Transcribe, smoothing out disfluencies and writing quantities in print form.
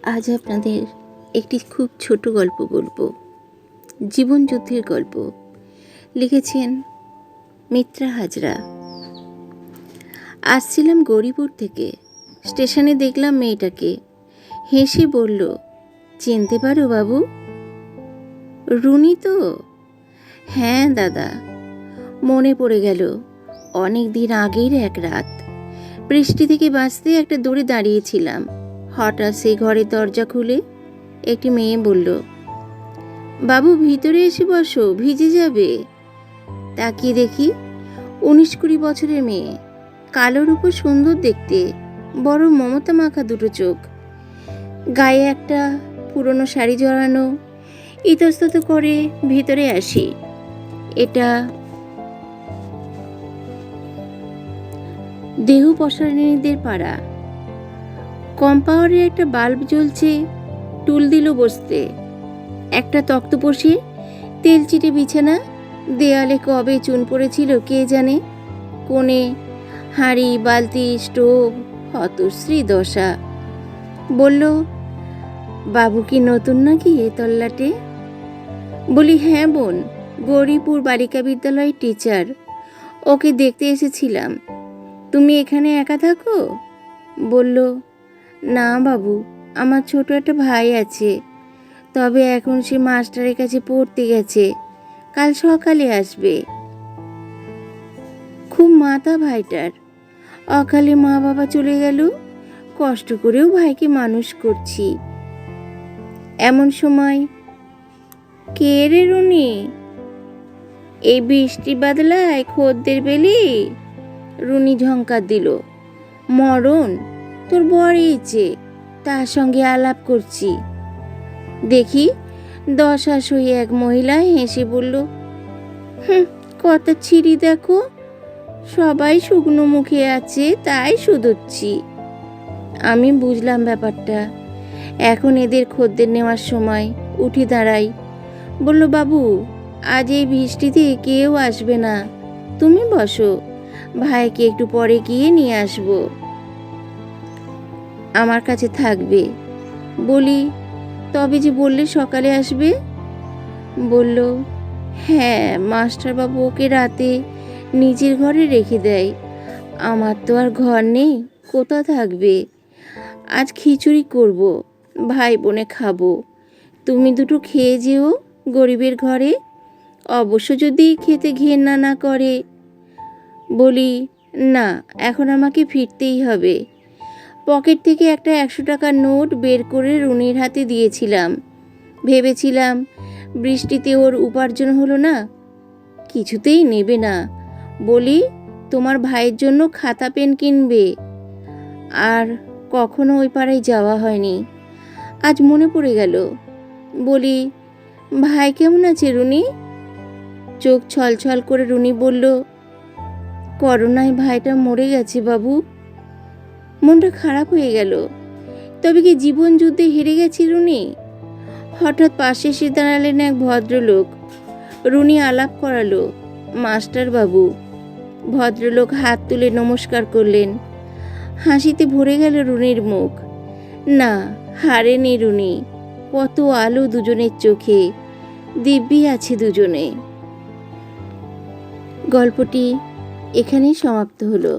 আজ আপনাদের একটি খুব ছোট গল্প বলবো। জীবন যুদ্ধের গল্প। লিখেছেন মিত্রা হাজরা। আসছিলাম গৌরীপুর থেকে। স্টেশনে দেখলাম মেয়েটাকে। হেসে বলল, চিনতে পারো বাবু? রুনি তো? হ্যাঁ দাদা, মনে পড়ে গেল। অনেক দিন আগের এক রাত। বৃষ্টি থেকে বাঁচতে একটা দূরে দাঁড়িয়েছিলাম। হঠাৎ সেই ঘরের দরজা খুলে একটি মেয়ে বলল, বাবু ভিতরে এসে বসো, ভিজে যাবে। তাকিয়ে দেখি 19-20 বছরের মেয়ে, কালোর উপর সুন্দর দেখতে, বড় মমতা মাখা দুটো চোখ, গায়ে একটা পুরনো শাড়ি জড়ানো। ইতস্তত করে ভিতরে আসি। এটা দেহ পসারিণীদের পাড়া। কম্পাউন্ডে একটা বাল্ব জ্বলছে, টুল দিল বসতে। একটা তক্তপোষে, তেল চিটে বিছানা, দেয়ালে কবে চুন পড়েছিল কে জানে। কোণে হাঁড়ি, বালতি, স্টোভ, হতশ্রী দশা। বলল, বাবু কি নতুন নাকি এ তল্লাটে? বলি, হ্যাঁ বোন, গৌরীপুর বালিকা বিদ্যালয়ের টিচার। ওকে দেখতে এসেছিলাম। তুমি এখানে একা থাকো? বলল, না বাবু, আমার ছোট একটা ভাই আছে, তবে এখন সে মাস্টারের কাছে পড়তে গেছে, কাল সকালে আসবে। খুব মাথা ভাইটার। অকালে মা বাবা চলে গেল, কষ্ট করেও ভাইকে মানুষ করছি। এমন সময়, কে রে রুনি? এই বৃষ্টি বাদলায় খদ্দের পেলি? রুনি ঝঙ্কার দিল। মরণ, তোর বর এইছে, তার সঙ্গে আলাপ করছি। দেখি দশাশই এক মহিলা হেসে বলল, কত ছিঁড়ি দেখো, সবাই শুকনো মুখে আছে, তাই শুধোচ্ছি। আমি বুঝলাম ব্যাপারটা। এখন এদের খদ্দের নেওয়ার সময়। উঠে দাঁড়াই। বলল, বাবু, আজ এই বৃষ্টিতে কেউ আসবে না, তুমি বসো, ভাইকে একটু পরে গিয়ে নিয়ে আসবো। আমার কাছে থাকবে। বলি, তবে যে বললে সকালে আসবে? বলল, হ্যাঁ, মাস্টারবাবু ওকে রাতে নিজের ঘরে রেখে দেয়। আমার তো আর ঘর নেই, কোথা থাকবে। আজ খিচুড়ি করব, ভাই বোনে খাবো। তুমি দুটো খেয়ে যেও গরিবের ঘরে, অবশ্য যদি খেতে ঘেন্না না করে। বলি, না, এখন আমাকে ফিরতেই হবে। পকেট থেকে একটা 100 টাকার নোট বের করে রুনির হাতে দিয়েছিলাম। ভেবেছিলাম বৃষ্টিতে ওর উপার্জন হলো না, কিছুতেই নেবে না। বলি, তোমার ভাইয়ের জন্য খাতা পেন কিনবে। আর কখনো ওই পাড়ায় যাওয়া হয়নি, আজ মনে পড়ে গেল। বলি, ভাই কেমন আছে রুনি? চোখ ছলছল করে রুনি বলল, করোনায় ভাইটা মরে গেছে বাবু। মনটা খারাপ হয়ে গেল। তবে কি জীবন যুদ্ধে হেরে গেছি রুনি? হঠাৎ পাশে এসে দাঁড়ালেন এক ভদ্রলোক। রুনি আলাপ করালো, মাস্টার বাবু। ভদ্রলোক হাত তুলে নমস্কার করলেন। হাসিতে ভরে গেল রুনির মুখ। না, হারেনি রুনি। কত আলো দুজনের চোখে, দিব্যি আছে দুজনে। গল্পটি এখানেই সমাপ্ত হলো।